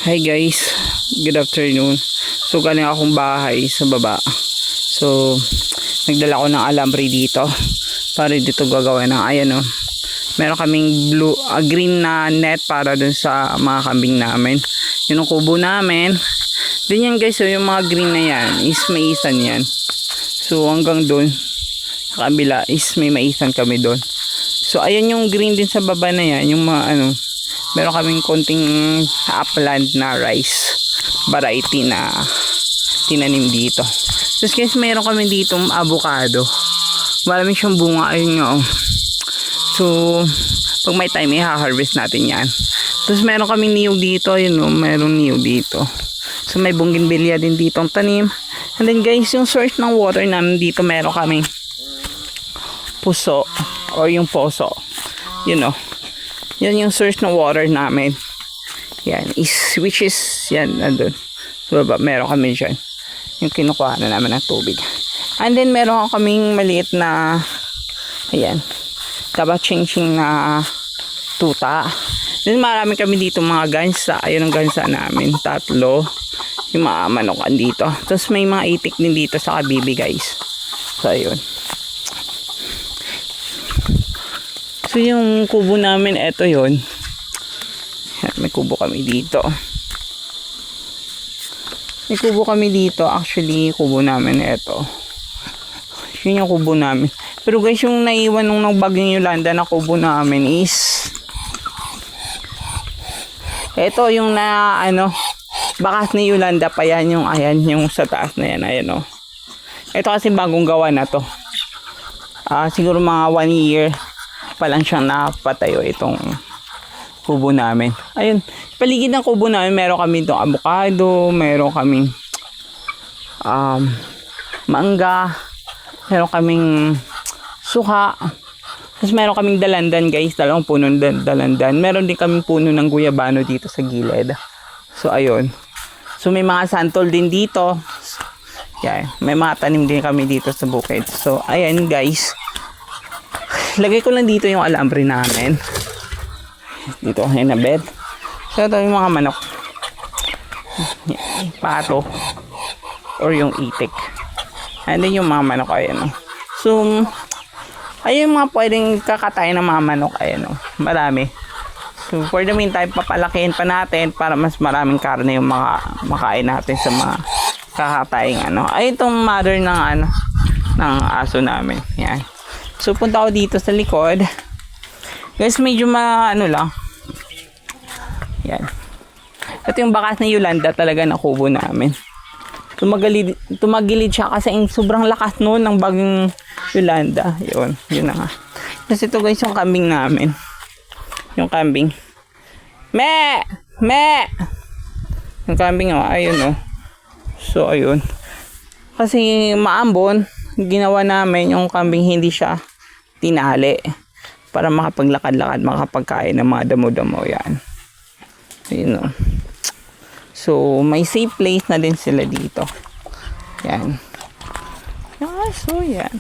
Hi guys, good afternoon. So galing akong bahay sa baba. So nagdala ko ng alambre dito para dito gagawa ng ayan meron kaming green na net para dun sa mga kambing namin. Yun ang kubo namin. Din yan guys, so yung mga green na yan is maisan yan. So hanggang dun sa kabila is may maisan kami dun. So ayan yung green din sa baba na yan, yung mga meron kaming konting upland na rice variety na tinanim dito. Tapos guys, meron kami dito avocado. Marami siyang bunga, ayun nga. So pag may time i-harvest natin yan. Tapos meron kaming niyog dito, ayun meron niyog dito. So may bougainvillea din dito ang tanim. And then guys, yung source ng water namin dito, meron kaming puso or yung poso. Yan yung source ng water namin. Yan which is yan nandun. So baba meron kami dyan yung kinukuha na namin ng tubig. And then meron kaming maliit na ayan kabachingching na tuta. Then marami kami dito mga gansa. Ayun ang gansa namin, 3 yung mga manokan dito. Tapos may mga itik din dito sa kabibi guys. So ayun. So yung kubo namin, eto yun. May kubo kami dito. May kubo kami dito. Actually, kubo namin eto. Yun yung kubo namin. Pero guys, yung naiwan nung bagyong Yolanda na kubo namin is eto yung na bakas ni Yolanda pa yan. Yung ayan, yung sa taas na yan. Ayan Ito kasi bagong gawa na to. Siguro mga 1 year pa lang siyang napatayo itong kubo namin. Ayun, paligid ng kubo namin meron kami itong avocado, meron kaming mangga, meron kaming suka, tapos meron kaming dalandan guys, 2 punong dalandan. Meron din kaming puno ng guyabano dito sa gilid. So ayun. So may mga santol din dito. Yan, may mga tanim din kami dito sa bukid. So ayan guys. Lagay ko lang dito yung alambre namin. Dito yung na bed. So ito yung mga manok. Pato. Or yung itik. And then yung mga manok. Ayan So ayun yung mga pwedeng kakatay ng mga manok. Ayan Marami. So for the meantime, papalakihin pa natin para mas maraming karne yung mga makain natin sa mga kakataying Ay itong mother ng ng aso namin. Yan. So punta ako dito sa likod. Guys, medyo lang. Yan. Ito yung bakas na Yolanda talaga na kubo namin. Tumagilid siya kasi sobrang lakas noon ng bagyong Yolanda. Yun na nga. Kasi ito guys yung kambing namin. Yung kambing. Me! Yung kambing ayun So ayun. Kasi maambon, ginawa namin yung kambing hindi siya tinali para makapaglakad-lakad, makapagkain ng mga damo-damo yan. Ayun So may safe place na din sila dito. Yan. So yan.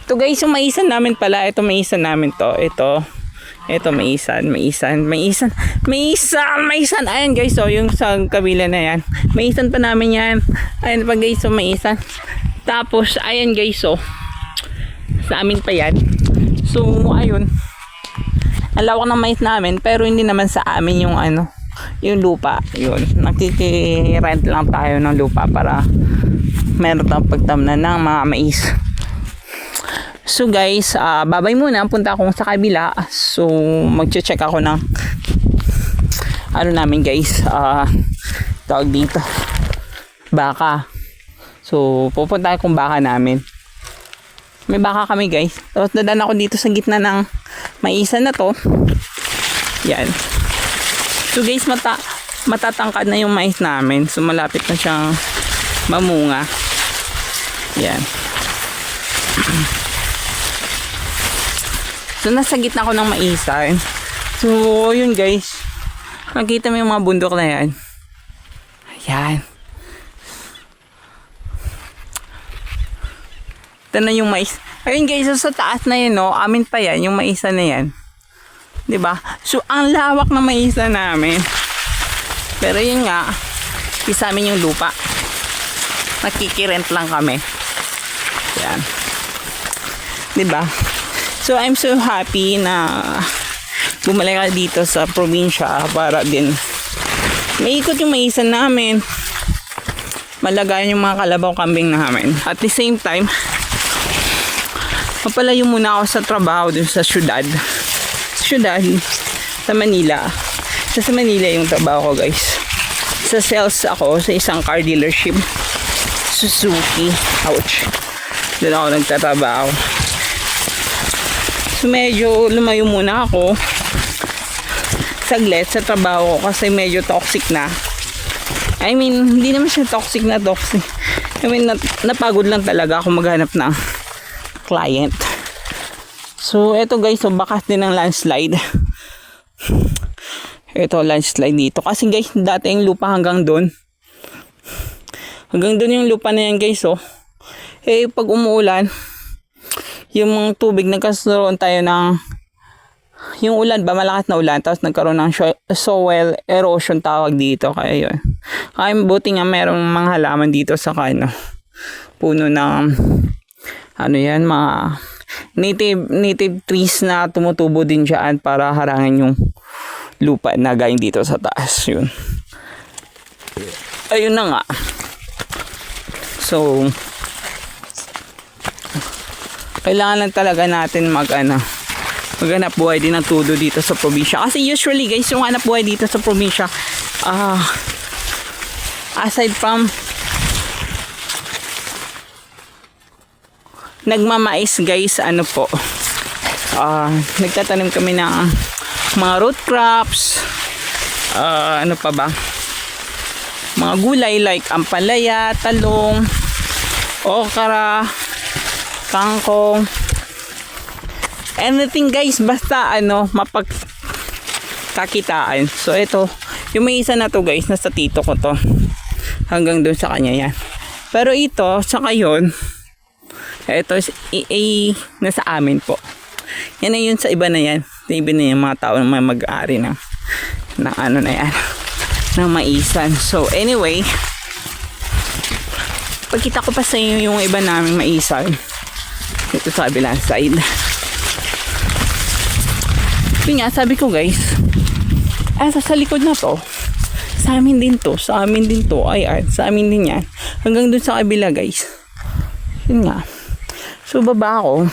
Ito guys, yung maisan namin pala. Ito maisan namin to. Ito maisan. Ayan guys, yung sa kabila na yan. Maisan pa namin yan. Ayan pa guys, maisan. Tapos ayan guys, sa amin pa yan. So ayun, ang lawak ng mais namin, pero hindi naman sa amin yung yung lupa. Nakikirent lang tayo ng lupa para meron tayong pagtamnan ng mga mais. So guys, babay muna, punta akong sa kabila. So magche-check ako ng namin guys, tawag dito, baka. So pupunta akong baka namin. May baka kami guys. Tapos dadan ako dito sa gitna ng maisan na to. Yan. So guys, matatangkad na yung mais namin. So malapit na siyang mamunga. Yan. So nasa gitna ko ng maisan. So yun guys. Nakita mo yung mga bundok na yan. Ayan. Ito na yung mais. Ayun guys, so sa taas na yun, amin pa yan, yung maisa na yan. 'Di ba? So ang lawak ng maisa namin. Pero yun nga, isa amin yung lupa. Nakikirent lang kami. Yan. Diba? So I'm so happy na bumalik ka dito sa probinsya para din maikot yung maisan namin. Malagayan yung mga kalabaw kambing namin. At the same time, mapalayo muna ako sa trabaho dun sa syudad. Sa Manila. Sa Manila yung trabaho ko, guys. Sa sales ako sa isang car dealership. Suzuki. Ouch. Doon ako nagtatrabaho. So medyo lumayo muna ako saglit sa trabaho ko kasi medyo toxic na. I mean, hindi naman siya toxic. I mean, napagod lang talaga ako maghanap ng client. So, eto guys, so bakas din ng landslide. Ito, landslide dito. Kasi guys, dati yung lupa hanggang doon. Hanggang doon yung lupa na yan guys, oh. Eh, pag umuulan, yung mga tubig, nagkaroon tayo ng yung ulan ba, malakas na ulan, tapos nagkaroon ng soil erosion tawag dito. Kaya yun. Kaya buti nga merong mga halaman dito sa kano. Puno ng ano yan, mga native trees na tumutubo din dyan para harangin yung lupa na galing dito sa taas. Yun. Ayun na nga. So, kailangan lang talaga natin maghanap buhay din ng todo dito sa probinsya. Kasi usually guys, yung hanap buhay dito sa probinsya, aside from nagmamais guys, nagtatanim kami ng mga root crops, ano pa ba, mga gulay like ampalaya, talong, okra, kangkong, anything guys, basta mapagkakitaan. So ito, yung may isa na to guys, nasa tito ko to, hanggang doon sa kanya yan. Pero ito, saka yun, ito nasa amin po. Yan na yun sa iba na yan. Sa iba na yung mga tao na may mag-aari ng ano na yan, ng maisan. So anyway, pagkita ko pa sa inyo yung iba naming maisan ito sa kabilang side. Yun nga, sabi ko guys, sa likod na to, sa amin din to, sa amin din to, sa amin din yan, hanggang dun sa kabila guys. Yun nga. So baba ako,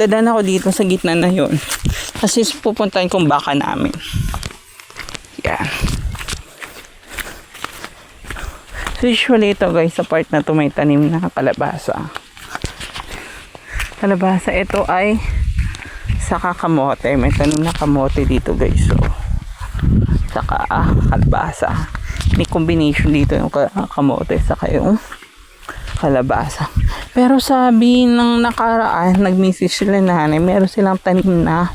dadaan ako dito sa gitna na yun, kasi pupuntahin kong baka namin. Yan. So usually ito guys, sa part na to may tanim na kalabasa. Kalabasa ito ay saka kamote. May tanim na kamote dito guys. So, saka kalabasa. May combination dito yung kamote saka yung kalabasa. Pero sabi ng nakaraan, nag-message sila na meron silang tanim na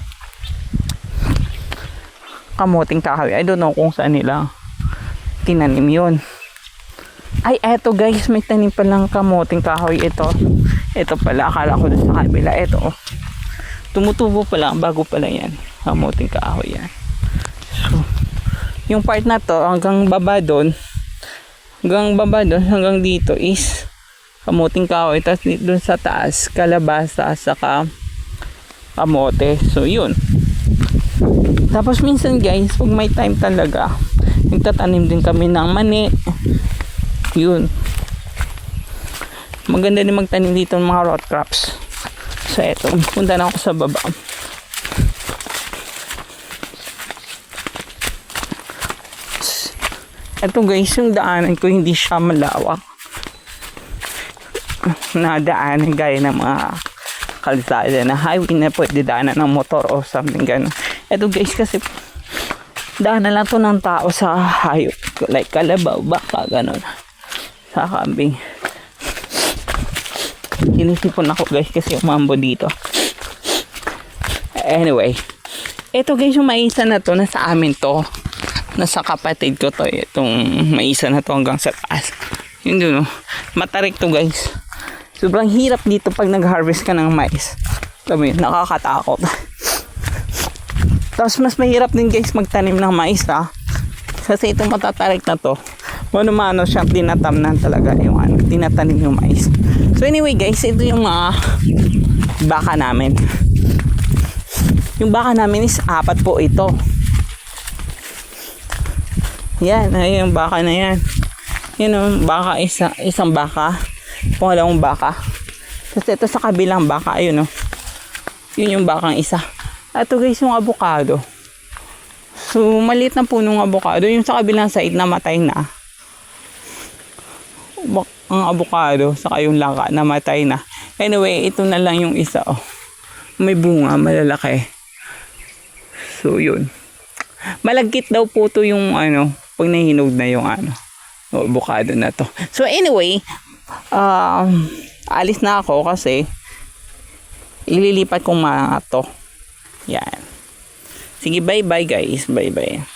kamoting kahoy. I don't know kung saan nila tinanim yun. Ay, eto guys, may tanim palang kamoting kahoy ito. Ito pala, akala ko doon sa kabila. Ito, tumutubo pala, bago pala yan. Kamoting kahoy yan. So, yung part na to, hanggang baba doon, hanggang dito is kamoting kahoy. Tapos doon sa taas, kalabasa, saka kamote. So, yun. Tapos minsan guys, pag may time talaga, nagtatanim din kami ng mani. Yun. Maganda din magtanim dito ng mga root crops. So eto, punta na ako sa baba. Eto guys, yung daanan ko hindi siya malawak. Na daanan gaya ng mga kalsada na highway na pwede daanan ng motor o something gano'n. Eto guys, kasi daanan lang to ng tao sa hayop. Like kalabaw, baka gano'n. Sa kambing. Inisipon ako guys kasi umambo dito. Anyway, ito guys, yung maisa na to, nasa amin to, nasa kapatid ko to, itong maisa na to hanggang sa taas. Yun dun, matarik to guys. Sobrang hirap dito pag nag-harvest ka ng mais. Sabi, nakakatakot. Tapos mas mahirap din guys magtanim ng mais Kasi itong matatarik na to, mano-mano siyang tinatamnan talaga yung tinatanim yung mais. So anyway guys, ito yung mga baka namin. Yung baka namin is 4 po ito. Yan, ay yung baka na yan. Yan yung baka, isang baka. Pangalawang baka. Tapos ito sa kabilang baka, ayun o. Yun yung bakang isa. Ito guys, yung avocado. So, maliit na punong avocado. Yung sa kabilang side, namatay na. Ang avocado, saka yung langka, namatay na. Anyway, ito na lang yung isa, oh. May bunga, malalaki. So, yun. Malagkit daw po to yung, pag nahinog na yung, avocado na to. So, anyway, alis na ako kasi ililipat kong mga to. Yan. Sige, bye-bye guys. Bye-bye.